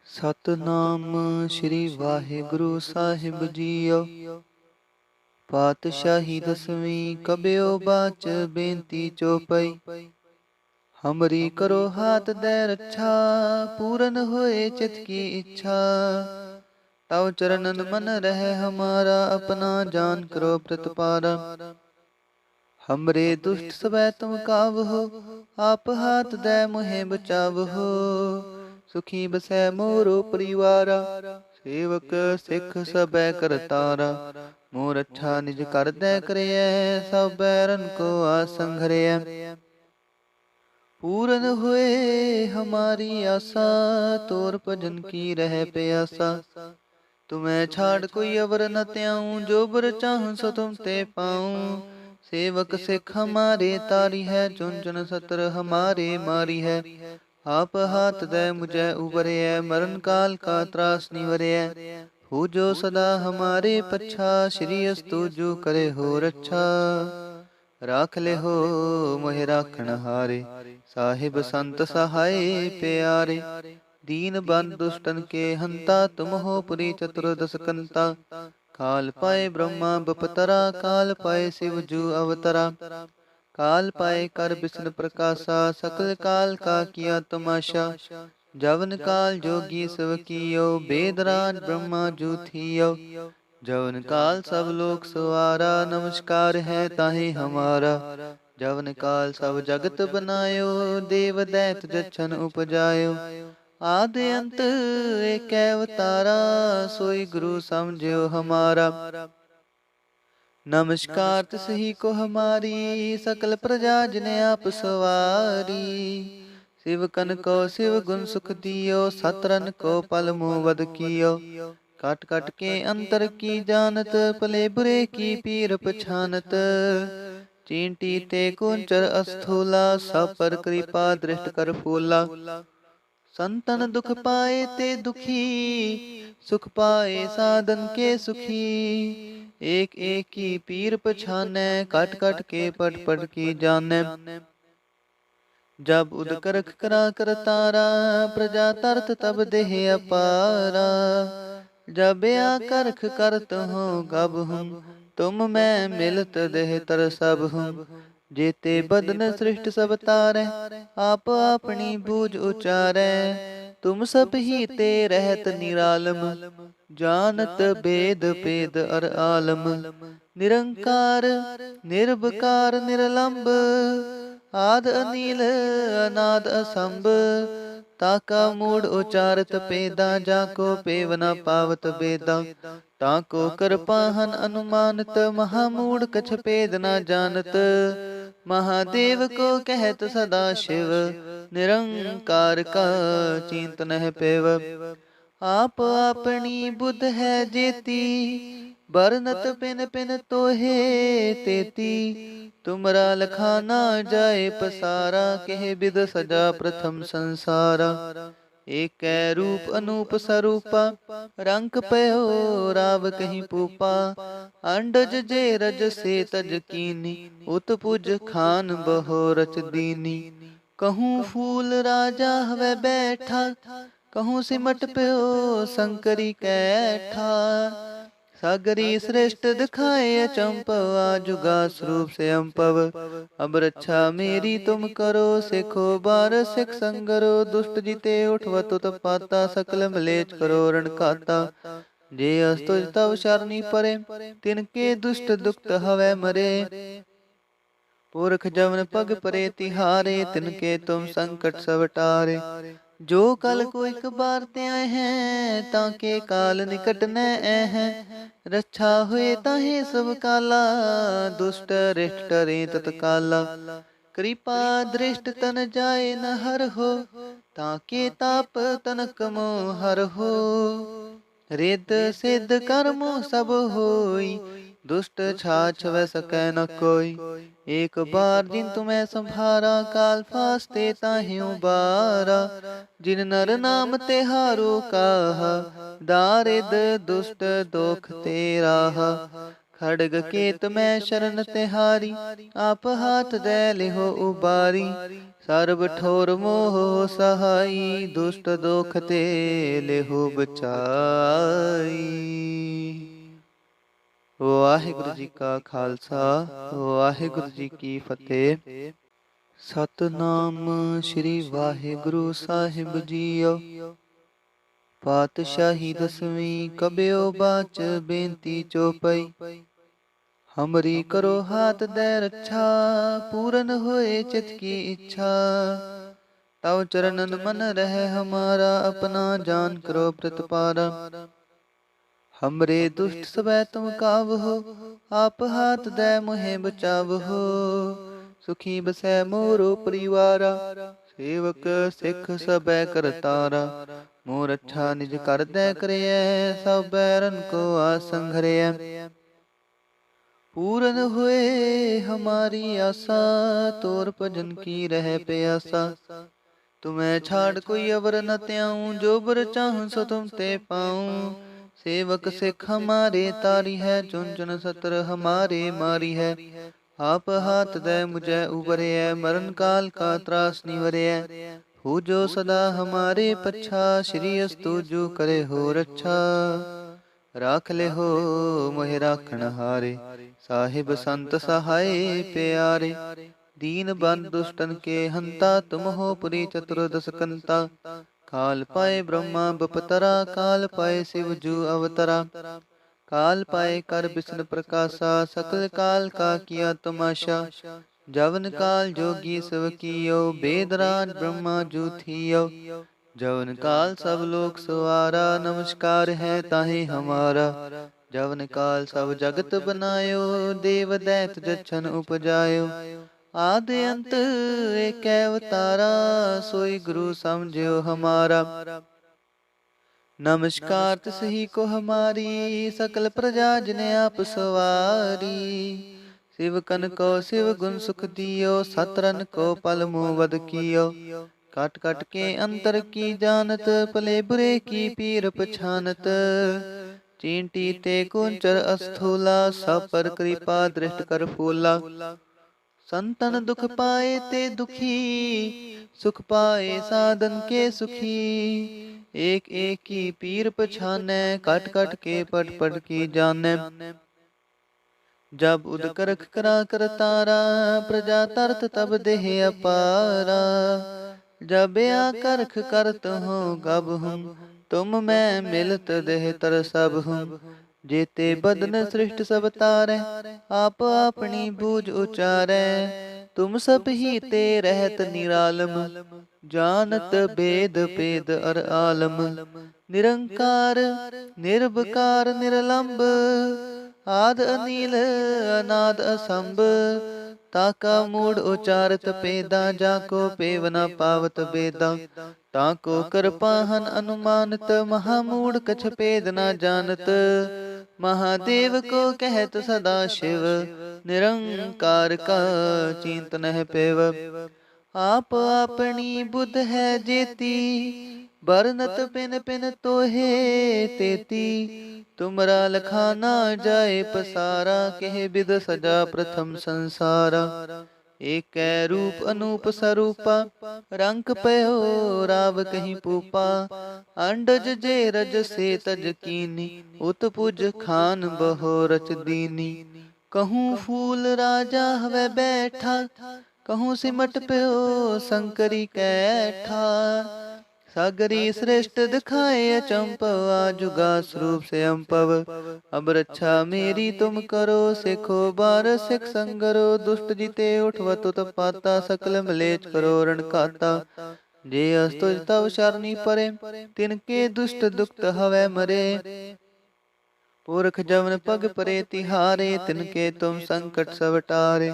ਸਤਨਾਮ ਸ੍ਰੀ ਵਾਹਿਗੁਰੂ ਸਾਹਿਬ JIO. ਪਾਤਸ਼ਾਹੀ ਦਸਵੀਂ ਕਬਿਓ ਬਾਚ ਬੇਨਤੀ ਚੋਪਈ। ਹਮਰੀ ਕਰੋ ਹਾਥ ਦੈ ਰੱਛਾ, ਪੂਰਨ ਹੋਏ ਚਿਤ ਕੀ ਇੱਛਾ। ਤਵ ਚਰਨਨ ਮਨ ਰਹਿ ਹਮਾਰਾ, ਆਪਣਾ ਜਾਨ ਕਰੋ ਪ੍ਰਤਪਾਰਾ। हमरे दुष्ट सबै तुम कावहो, आप हाथ दे मुहे बचावहो। सुखी बसै मोरो परिवारा, सेवक सिख सबै करतारा। मोर अच्छा निज कर दे करियै, सब बैरन को आसंघरियै। पूरन हुए हमारी आशा, तोर भजन की रह प्यासा। तुम्हें छाड़ कोई अवर न त्याऊं, जो बर चाहूं सो तुम ते पाऊं। सेवक सिख हमारे तारी है, चुन चुन सतर हमारे मारी है। आप हाथ दे मुझे उबरे है, मरण काल का त्रास निवरे है। हो जो सदा हमारे पच्छा, श्री अस्तु जो करे हो रच्छा। राख ले हो मोहि राखण हारे, साहिब संत सहाय प्यारे। दीन बंद दुष्टन के हंता, तुम हो पुरी चतुर्दश कंता। काल पाए ब्रह्मा बपतरा, काल पाए शिव जू अवतरा। काल पाए कर विष्णु प्रकाशा, सकल काल का किया तमाशा। जवन काल जोगी सब कियो, वेदराज ब्रह्मा जू थियो। जवन काल सब लोक सवारा, नमस्कार है ताहि हमारा। जवन काल सब जगत बनायो, देव दैत जछन उपजायो। आदि अंत एक अवतारा, सोई गुरु समझियो हमारा। नमस्कार तिसही को हमारी, सकल प्रजा जिने आप सवारी। शिव कन को शिव गुण सुख दियो, सतरन को पल मुँह वध कियो। कट कट के अंतर की जानत, पले बुरे की पीर पछानत। चींटी ते कुंचर अस्थूला, सब पर कृपा दृष्ट कर फूला। संतन दुख पाए ते दुखी, सुख पाए साधन के सुखी। एक एक की पीर पछाने, कट कट के पट पट की जाने। जब उदकरख करा कर तारा, प्रजा तरत तब देह अपारा। जब या करख करत हो गब हूँ, तुम मैं मिलत देह तर सब हूँ। जेते बदन सृष्ट सब तारै, आप अपनी बूझ उचारै। तुम सब ही ते रहत निरालम, जानत भेद भेद अर आलम। निरंकार निर्विकार निरलंब, आद अनील अनाद असंभ। ताका मूढ़ उचारत पेदा, जाको पेव न पावत बेदा। ताको कृपाहन अनुमानत, महामूढ़ कछ पेद न जानत। महादेव को कहत सदा शिव, निरंकार का चिंत नह पेव। आप अपनी बुध है जेती, बरनत पिन पिन तोहे तेती। तुमरा लखाना जाए पसारा, कह विद सजा प्रथम संसारा। एक रूप अनूप स्वरूपा, रंग पयो राव कहीं पूपा। अंडज जे रज से तज कीनी, उत्पुज खान बहो रच दीनी। कहूँ फूल राजा हवे बैठा, कहूँ सिमट प्यो शंकरी कैठा। सागरी श्रेष्ठ दिखाए अचंपव, जुगा स्वरूप से अम्पव। अब रक्षा मेरी तुम करो, सिखो बार सिख संगरो। दुष्ट जिते उठवत उत्पाता, सकल मलेच करो रण खाता। जे अस्तुज तव शरणी परे, तिनके दुष्ट दुखत हवै मरे। पुरख जवन पग परे तिहारे, तिनके तुम संकट सब टारे। जो कल को एक बार त्याए हैं, ताके काल निकट न हैं। रक्षा हुए ताहे सब काला, दुष्ट रिष्ट टरे तत्काला। कृपा दृष्ट तन जाए न हर हो, ताके ताप तनक मोह हर हो। रिद सिद्ध कर्मो सब होई, दुष्ट छाछ वै सकै न कोई। एक बार जिन तुम्हें संभारा, काल फास्ते ताहि उबारा। जिन नर नाम तिहारो काहा, दारिद दुष्ट दोख ते राहा। खड़ग केत मैं शरण तिहारी, आप हाथ दे लिहो उबारी। सर्ब ठोर मोह सहाई, दुष्ट दोख ते लिहो बचाई। वाहिगुरु जी का खालसा, वाहिगुरु जी की फतेह। सतनाम श्री वाहिगुरु साहिब जीओ। पातशाही दसवीं कबियो बाच बेनती चौपाई। हमरी करो हाथ दे रक्षा, पूरन होए चित की इच्छा। तव चरणन मन रहे हमारा, अपना जान करो प्रतिपारा। हमरे दुष्ट सबै तुम कावहो, आप हाथ दे मुहे बचावहो। सुखी बसै मोरो परिवारा, सेवक सिख सबै करतारा। मोर अच्छा निज कर दे करिए, सब बैरन को आसंघरिए। पूरन हुए हमारी आशा, तोर भजन की रह प्यासा। तुम्हें छाड़ कोई अवर न त्याऊं, जो बर चाहूं सो तुम ते पाऊं। सेवक सिख हमारे तारी है, चुन चुन सतर हमारे मारी है। आप हाथ दे मुझे उबरे, मरण काल का त्रास निवरे। हो जो सदा हमारे पच्छा, श्री अस्तु जो करे हो रक्षा। राख ले हो मोहि राखण हारे, साहिब संत सहाय प्यारे। दीन बंधु दुष्टन के हंता, तुम हो पुरी चतुर्दश कंता। काल पाए ब्रह्मा बपतरा, काल पाए शिव जू अवतरा। काल पाए कर विष्णु प्रकाशा, सकल काल का किया तमाशा। जवन काल जोगी सब कियो, बेदराज ब्रह्मा जू थियो। जवन काल सब लोक सवारा, नमस्कार है ताहि हमारा। जवन काल सब जगत बनायो, देव दैत जछन उपजायो। आदि अंत एक अवतारा, सोई गुरु समझियो हमारा। नमस्कार तिसही को हमारी, सकल प्रजा जिने आप सवारी। शिव कन को शिव गुण सुख दियो, सतरन को पल मुवद कियो। काट काट के अंतर की जानत, पले बुरे की पीर पछानत। चींटी ते कुंचर अस्थूला, सब पर कृपा दृष्ट कर फूला। संतन दुख पाए ते दुखी, सुख पाए साधन के सुखी। एक एक की पीर पछाने, काट काट के पट पट की जाने। जब उद करख करा कर तारा, प्रजा तरत तब देह अपारा। जब या करख करत हो गब हूँ, तुम मैं मिलत देह तर सब हूँ। जेते बदन सृष्ट सब तारे, आप अपनी बूझ उचारे। तुम सब ही ते रहत निरालम, जानत भेद भेद अर आलम। निरंकार निर्विकार निरलंब, आद अनील अनाद असंभ। ताका मूड उचारत पेदा, जाको पेवना पावत बेदा। ताको कर पाहन अनुमानत, महामूड कछ पेद न जानत। महादेव को कहत सदा शिव, निरंकार का चिंत नह पेव। आप अपनी बुद्ध है जेती, बरनत पिन पिन तोहे तेती। तुमरा लखाना जाए पसारा, कह बिद सजा प्रथम संसारा। एक रूप अनूप स्वरूपा, रंग पयो राव कहीं पूपा। अंडज जे रज से तज कीनी, उत्पुज खान बहो रच दीनी। कहूँ फूल राजा हवे बैठा, कहूँ सिमट पयो शंकरी कैठा। सागरी श्रेष्ठ दिखाए अचंपव, जुगा स्वरूप से अम्पव। अब रक्षा मेरी तुम करो, सिखो बार सिख संगरो। दुष्ट जीते उठवत उत्पाता, सकल मलेच करो रण खाता। जे अस्तुज तव शरणी परे, तिनके दुष्ट दुक्त हवै मरे। पुरख जवन पग परे तिहारे, तिनके तुम संकट सब टारे।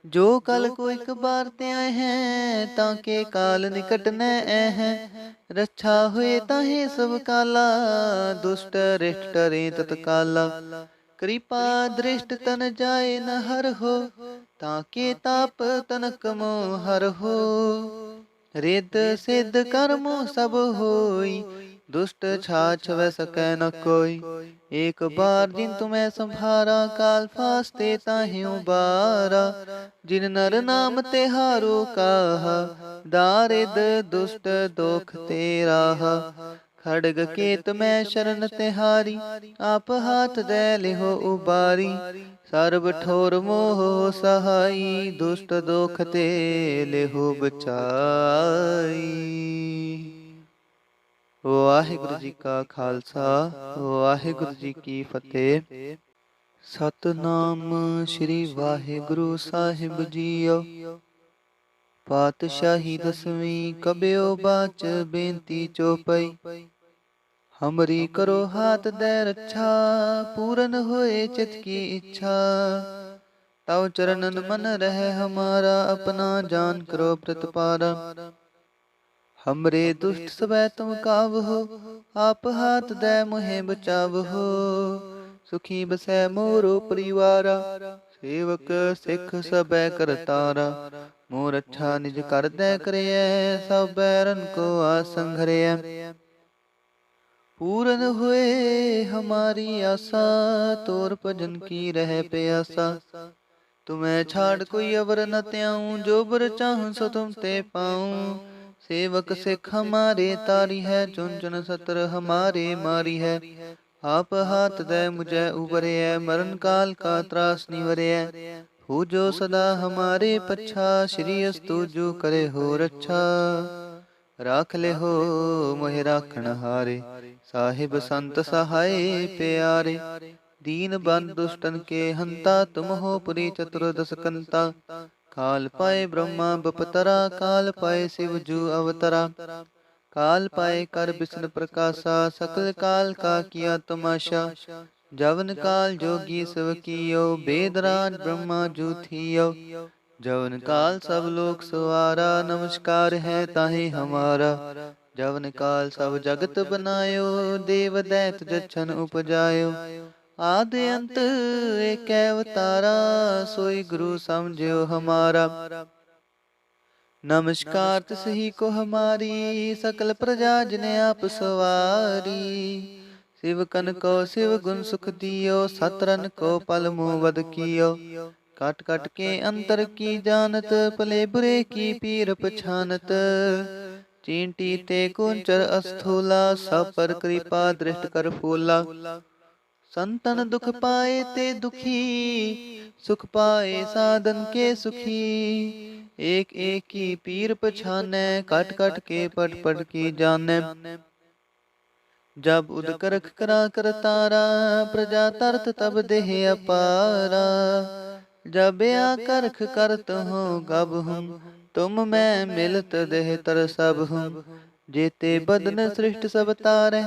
जो कल को एक बार ते आए हैं, ताके काल निकट न हैं। रक्षा हुए ताहे सब काला, दुष्ट रिष्ट टरे तत्काला। कृपा दृष्ट तन जाए न हर हो, ताके ताप तनक मोह हर हो। रिद सिद्ध कर्मो सब होई, दुष्ट छाछ वै सकै न कोई। एक बार जिन तुम्हें संभारा, काल फास्ते ताहि उबारा। जिन नर नाम तिहारो काहा, दारिद दुष्ट दोख तेराहा। खड़ग केत मैं शरण तिहारी, आप हाथ दे लिहो उबारी। सर्ब ठोर मोह सहाई, दुष्ट दोख ते लिहो बचाई। वाहिगुरु जी का खालसा, वाहिगुरु जी की फतेह। सतनाम श्री वाहिगुरु साहिब जीओ। पातशाही दसवीं कबियो बाच बेनती चौपई। हमरी करो हाथ दे रक्षा, पूरन होए चित की इच्छा। तव चरणन मन रहे हमारा, अपना जान करो प्रतिपारा। हमरे दुष्ट सबै तुम कावहो, आप हाथ दे मुहे बचावहो। सुखी बसै मोरो परिवारा, सेवक सिख सबै करतारा। मोर अच्छा निज कर दे करियै, सब बैरन को आसन घरियै। पूरन हुए हमारी आशा, तोर भजन की रह प्यासा। तुम्हें छाड़ कोई अवर न त्याऊं, जो बर चाहूं सो तुम ते पाऊं। सेवक सिख हमारे तारी है, चुन चुन सतर हमारे मारी है। आप हाथ दे मुझे उबरे है, मरण काल का त्रास निवरे है। हो जो सदा हमारे पच्छा, श्री अस्तु जो करे हो रक्षा। राख ले हो मोहि राखण हारे, साहिब संत सहाय प्यारे। दीन बंद दुष्टन के हंता, तुम हो पुरी चतुर्दश कंता। काल पाए ब्रह्मा बपतरा, काल पाए शिव जू अवतरा। काल पाए कर विष्णु प्रकाशा, सकल काल का किया तमाशा। जवन काल जोगी सब कियो, वेदराज ब्रह्मा जू थियो। जवन काल सब लोक सवारा, नमस्कार है ताहि हमारा। जवन काल सब जगत बनायो, देव दैत जछन उपजायो। आदि अंत एक अवतारा, सोई गुरु समझियो हमारा। नमस्कार तिसही को हमारी, सकल प्रजा जिने आप सवारी। शिव कन को शिव गुण सुख दियो, सतरन को पल मुँह वध कियो। काट काट के अंतर की जानत, भले बुरे की पीर पछानत। चींटी ते कुंचर अस्थूला, सब पर कृपा दृष्ट कर फूला। संतन दुख पाए ते दुखी, सुख पाए साधन के सुखी। एक एक की पीर पछाने, काट काट के पट पट की जाने। जब उदकरख करा कर तारा, प्रजा तरत तब देह अपारा। जब आकर्ख करत हो गब हूँ, तुम मैं मिलत देह तर सब हूँ। जेते बदन सृष्ट सब तारे,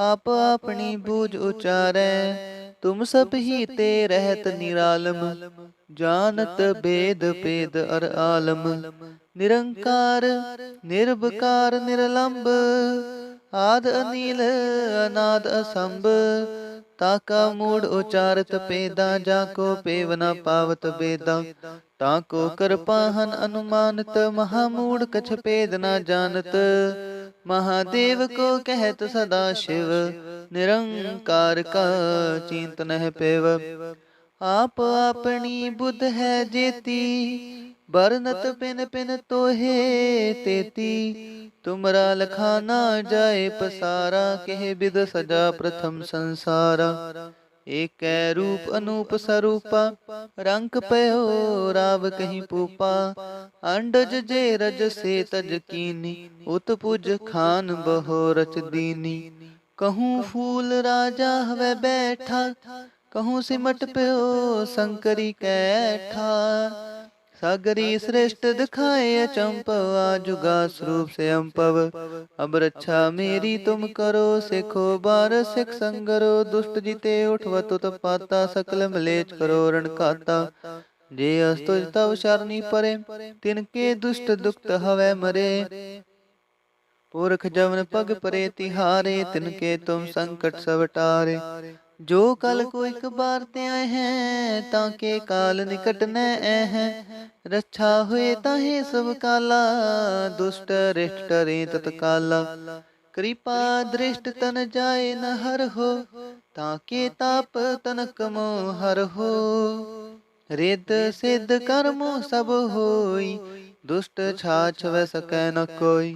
आप अपनी बूझ उचारे। तुम सब ही ते रहत निरालम, जानत भेद भेद अर आलम। निरंकार निर्विकार निरलंब, आद अनिल अनाद असंभ। ताका मूड उचारत पेदा, जाको पेव न पावत बेदा। ताको कर पाहन अनुमानत, महामूड कछ पेद न जानत। महादेव को कहत सदा शिव, निरंकार का चिंतन है पेव। आप अपनी बुध है जेती, बरनत पिन पिन तोहे तेती। तुमरा लखाना जाए पसारा, कह बिद सजा प्रथम संसारा। एक रूप अनूप स्वरूपा, रंग पयो राव कहीं पूपा। अंडज जे रज से तज कीनी, उत्पुज खान बहो रच दीनी। कहूँ फूल राजा हवे बैठा, कहूँ सिमट पयो शंकरी कैठा। सागरी श्रेष्ठ दिखाए अचंपव, आजुगा स्वरूप से अम्पव। अब रक्षा मेरी तुम करो, सिखो बार सिख संगरो। दुष्ट जीते उठवत उत्पाता, सकल मलेच करो रण खाता। जे अस्तुज तव शरणी परे, तिनके दुष्ट दुक्त हवै मरे। पुरख जवन पग परे तिहारे, तिनके तुम संकट सब टारे। जो कल को एक बार ते आए हैं, ताके काल निकट न हैं। रक्षा हुए ताहे सब काला, दुष्ट रिष्ट टरे तत्काला। कृपा दृष्ट तन जाए न हर हो, ताके ताप तनक मोह हर हो। रिद्ध सिद्ध कर्मो सब होई, दुष्ट छाछ वै सकै न कोई।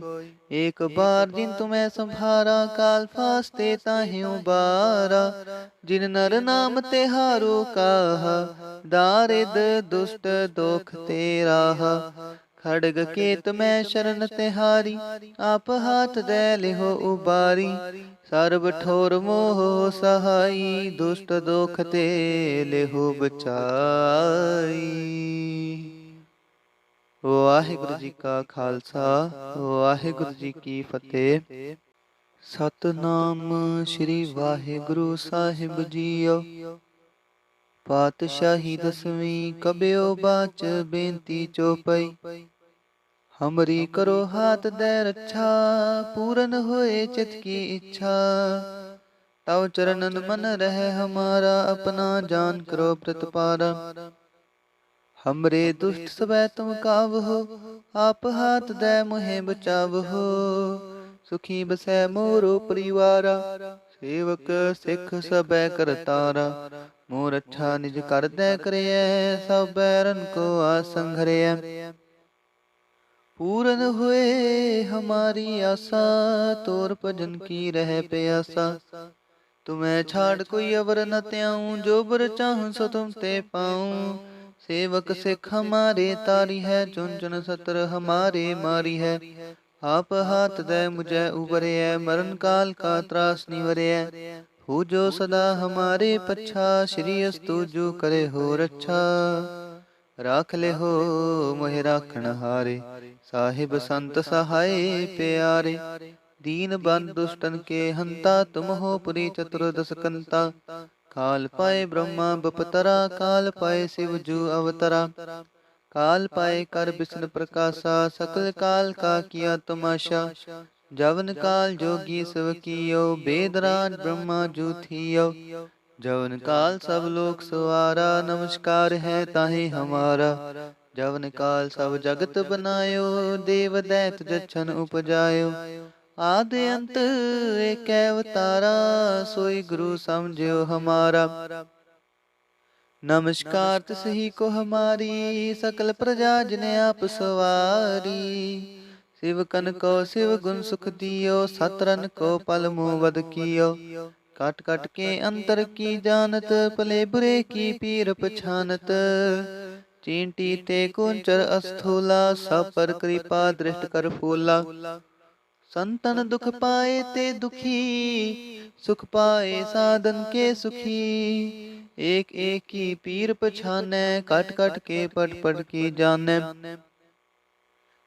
एक बार जिन तुम्हें संभारा, काल फास्ते ताहि उबारा। जिन नर नाम तिहारो काहा, दारिद दुष्ट दोख ते राहा। खड़ग केत मैं शरण तिहारी, आप हाथ दे लिहो उबारी। सर्ब ठोर मोह सहाई, दुष्ट दोख ते लिहो बचाई। वाहिगुरु जी का खालसा, वाहिगुरु जी की फतेह। सतनाम श्री वाहिगुरु साहिब जीओ। पातशाही दसवीं कबियो बाच बेनती चौपाई। हमरी करो हाथ दे रक्षा, पूरन होए चित की इच्छा। तव चरणन मन रहे हमारा, अपना जान करो प्रतिपारा। हमरे दुष्ट सबै तुम कावहो, आप हाथ दे मुहे बचावहो। सुखी बसै मोरो परिवारा, सेवक सिख सबै करतारा। मोर अच्छा निज कर दे करियै, सब बैरन को आसंघरियै। पूरन हुए हमारी आशा, तोर भजन की रह प्यासा। तुम्हें छाड़ कोई अवर न त्याऊं, जो बर चाहूं सो तुम ते पाऊं। सेवक सिख हमारे तारी है, चुन चुन सतर हमारे मारी है। आप हाथ दे मुझे उबरे है, मरण काल का त्रास निवरे है। हो जो सदा हमारे पच्छा, श्री अस्तु जो करे हो रक्षा। राख ले हो मोहि राखण हारे, साहिब संत सहाय प्यारे। दीन बंद दुष्टन के हंता, तुम हो पुरी चतुर्दश कंता। काल पाए ब्रह्मा बपतरा, काल पाए शिव जू अवतरा। काल पाए कर विष्णु प्रकाशा, सकल काल का किया तमाशा। जवन काल जोगी शिव कियो, वेदराज ब्रह्मा जू थियो। जवन काल सब लोक सवारा, नमस्कार है ताहि हमारा। जवन काल सब जगत बनायो, देव दैत जछन उपजायो। आदि अंत एक अवतारा, सोई गुरु समझियो हमारा। नमस्कार तिसही को हमारी, सकल प्रजा जिने आप सवारी। शिव कन को शिव गुण सुख दियो, सतरन को पल मुँह वध कियो। कट कट के अंतर की जानत, पले बुरे की पीर पछानत। चींटी ते कुंचर अस्थूला, सब पर कृपा दृष्ट कर फूला। संतन दुख पाए ते दुखी, सुख पाए साधन के सुखी। एक एक की पीर पछाने, कट कट के पट पट की जाने।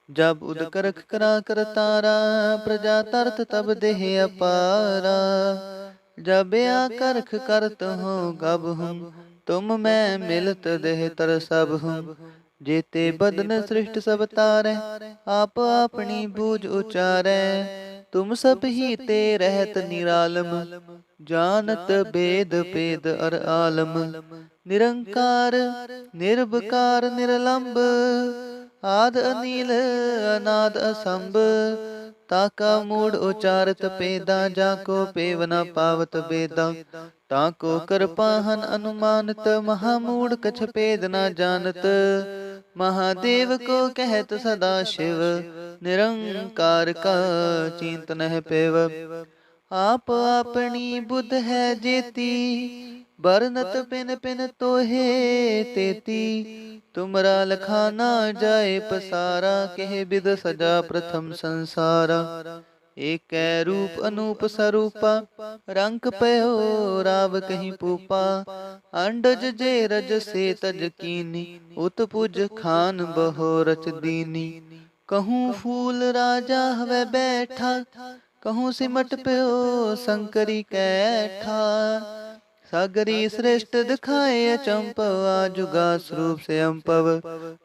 जब उदकरख करा कर तारा, प्रजा तरत तब देह अपारा। जब आकर्ख करत हो गब हम, तुम मैं मिलत देह तर सब हम। जेते बदन सृष्ट सब तारे, आप अपनी बूझ उचारे। तुम सब ही ते रहत निरालम, जानत भेद भेद अर आलम। निरंकार निर्विकार निरलंब, आद अनील अनाद असंभ। ताका मूड उचारत पेदा, जाको पेव न पावत बेदा। ताको कृपाहन अनुमानत, महामूड कछ पेद न जानत। महादेव को कहत सदा शिव, निरंकार का चिंत नह पेव। आप अपनी बुध है जेती, बरनत पिन पिन तोहे तेती। तुमरा लखाना जाए पसारा, कह बिद सजा प्रथम संसारा। एक रूप अनूप स्वरूपा, रंग पयो राव कहीं पूपा। अंडज जे रज से तज कीनी, उत्पुज खान बहो रच दीनी। कहूँ फूल राजा हवे बैठा, कहूँ सिमट प्यो शंकरी कैठा। सागरी श्रेष्ठ दिखाए अचंपव, जुगा स्वरूप से अम्पव।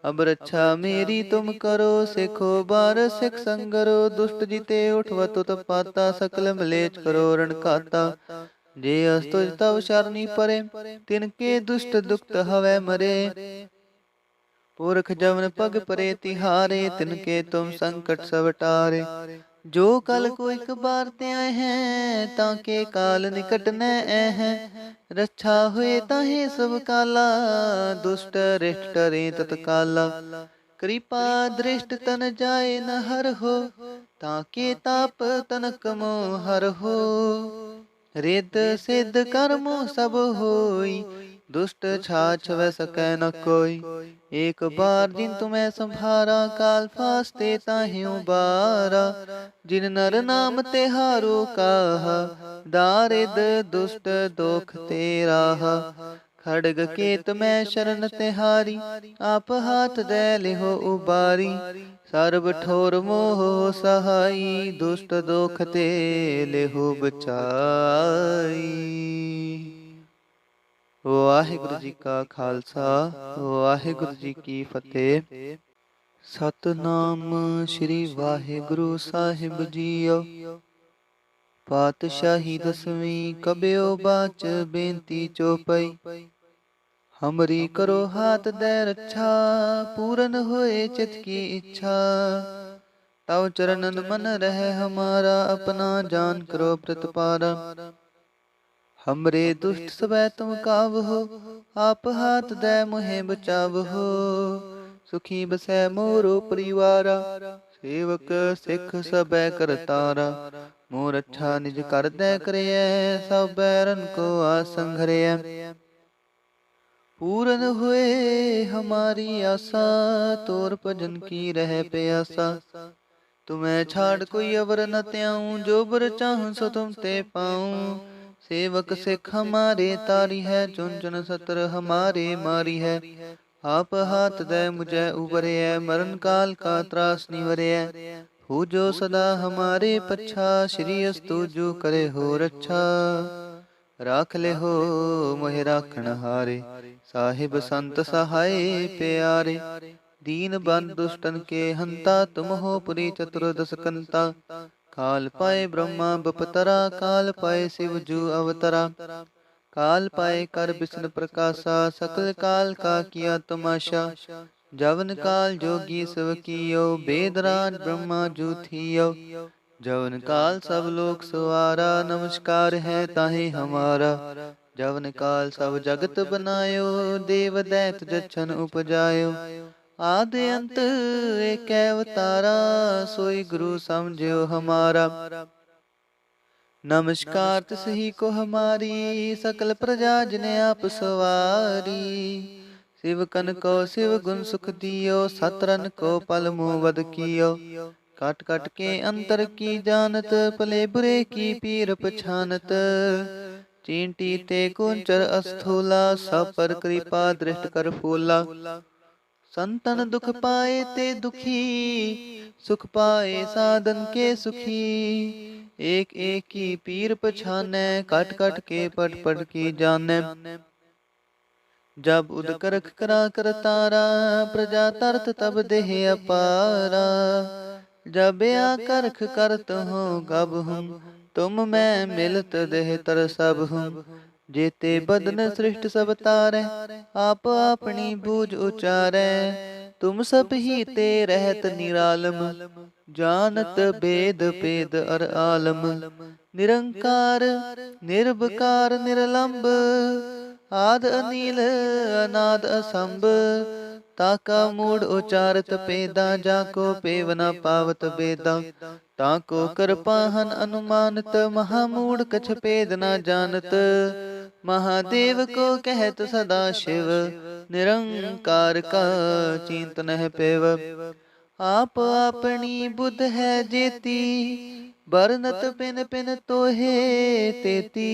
अब रक्षा मेरी तुम करो, सिखो बार सिख संगरो। दुष्ट जीते उठवत पाता, सकल मलेच करो रण खाता। जे अस्तुज तव शरणी परे, तिनके दुष्ट दुक्त हवै मरे। पुरख जवन पग परे तिहारे, तिनके तुम संकट सब टारे। जो कल को एक बार त्याए हैं, ताके काल निकट न है। रक्षा हुए ताहे सब काला, दुष्ट रिष्ट टरे तत्काला। कृपा दृष्ट तन जाए न हर हो, ताके ताप तनक मोह हर हो। रिद सिद्ध कर्मो सब होई, दुष्ट छाछ वै सकै न कोई। एक बार जिन तुम्हें संभारा, काल फास्ते ताहि उबारा। जिन नर नाम तिहारो काहा, दारिद दुष्ट दोख ते राहा। खड़ग केत मैं शरण तिहारी, आप हाथ दे लिहो उबारी। सर्ब ठोर मोह सहाई, दुष्ट दोख ते लिहो बचाई। वाहिगुरु जी का खालसा, वाहिगुरु जी की फतेह। सतनाम श्री वाहिगुरु साहिब जीओ। पातशाही दसवीं कबियो बाच बेनती चौपई। हमरी करो हाथ दे रक्षा, पूरन होए चित की इच्छा। तव चरणन मन रहे हमारा, अपना जान करो प्रतिपारा। हमरे दुष्ट सबै तुम काव हो, आप हाथ दे मुहे बचाव हो। सुखी बसै मोरो परिवारा, सेवक सिख सबै करतारा। मोर अच्छा निज कर दे करिए, सब बैरन को आसन घरिए। पूरन हुए हमारी आशा, तोर भजन की रह प्यासा। तुम्हें छाड़ कोई अवर न त्याऊं, जो बर चाहूं सो तुम ते पाऊं। सेवक सिख हमारे तारी है, चुन चुन सतर हमारे मारी है। आप हाथ दे मुझे उबरे है, मरण काल का त्रास निवरे है। हो जो सदा हमारे पच्छा, श्री अस्तु जो करे हो रक्षा। राख ले हो मोहि राखण हारे, साहिब संत सहाय प्यारे। दीन बंधु दुष्टन के हंता, तुम हो पुरी चतुर्दश कंता। काल पाए ब्रह्मा बपतरा, काल पाए शिव जू अवतरा। काल पाए कर विष्णु प्रकाशा, सकल काल का किया तमाशा। जवन काल जोगी शिव कियो, वेदराज ब्रह्मा जू थियो। जवन काल सब लोक सवारा, नमस्कार है ताहि हमारा। जवन काल सब जगत बनायो, देव दैत जछन उपजायो। आदि अंत एक अवतारा, सोई गुरु समझियो हमारा। नमस्कार तिसही को हमारी, सकल प्रजा जिने आप सवारी। शिव कन को शिव गुण सुख दियो, सतरन को पल मुँह वध कियो। काट काट के अंतर की जानत, पले बुरे की पीर पछानत। चींटी ते कुंचर अस्थूला, सब पर कृपा दृष्ट कर फूला। संतन दुख पाए ते दुखी, सुख पाए साधन के सुखी। एक एक की पीर पछाने, काट काट के पट पट की जाने। जब उद करख करा कर तारा, प्रजा तरत तब देह अपारा। जब या करख करत हो गब हम, तुम मैं मिलत देह तर सब हम। जेते बदन सृष्ट सब तारे, आप अपनी बूझ उचारे। तुम सब ही ते रहत निरालम, जानत भेद भेद अर आलम। निरंकार निर्विकार निरलंब, आद अनिल अनाद असंभ। ताका मूड उचारत पेदा, जाको पेवना पावत बेदा। ताको कर पाहन अनुमानत, महामूड कछ पेद न जानत। महादेव को कहत सदा शिव, निरंकार का चिंत नह पेव। आप अपनी बुद्ध है जेती, बरनत पिन पिन तोहे तेती।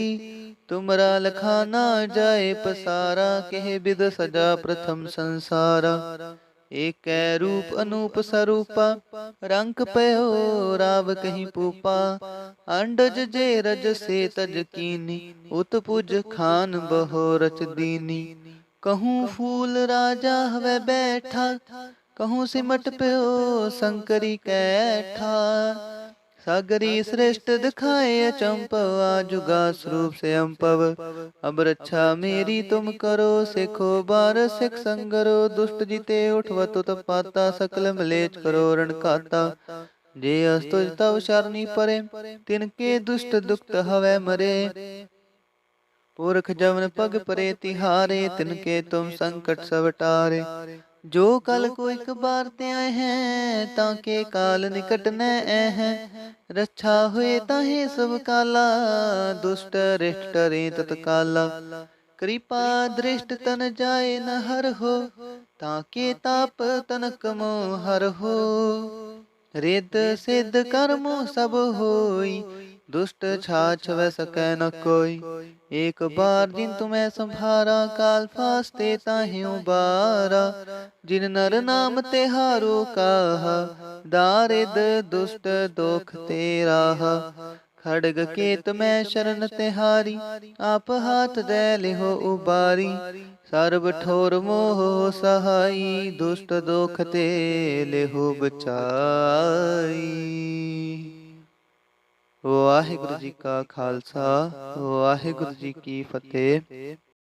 तुमरा लखाना जाए पसारा, कह बिद सजा प्रथम संसारा। एक रूप अनूप स्वरूपा, रंग पयो राव कहीं पूपा। अंडज जे रज से तज कीनी, उत्पुज खान बहो रच दीनी। कहूँ फूल राजा हवे बैठा, कहूँ सिमट प्यो शंकरी कैठा। सागरी श्रेष्ठ दिखाए अचंपवा, जुगा स्वरूप से अम्पव। अब रक्षा मेरी तुम करो, सिखो बार सिख संगरो। दुष्ट जीते उठवत पाता, सकल मलेच करो रण खाता। जे अस्तुज तव शरणी परे, तिनके दुष्ट दुखत हवै मरे। पुरख जवन पग परे तिहारे, तिनके तुम संकट सब टारे। जो कल को एक बार ते आए हैं, ताके काल निकट न हैं। रक्षा हुए ताहे सब काला, दुष्ट रिष्ट टरे तत्काला। कृपा दृष्ट तन जाए न हर हो, ताके ताप तनक मोह हर हो। रिद सिद्ध कर्म सब होई, दुष्ट छाछ वै सकै न कोई। एक बार जिन तुम्हें संभारा, काल फास्ते ताहि उबारा। जिन नर नाम तिहारो काहा, दारिद दुष्ट दोख तेराहा। खड़ग केत मैं शरण तिहारी, आप हाथ दे लिहो उबारी। सर्ब ठोर मोह सहाई, दुष्ट दोख ते लिहो बचाई। वाहिगुरु जी का खालसा, वाहिगुरु जी की फतेह।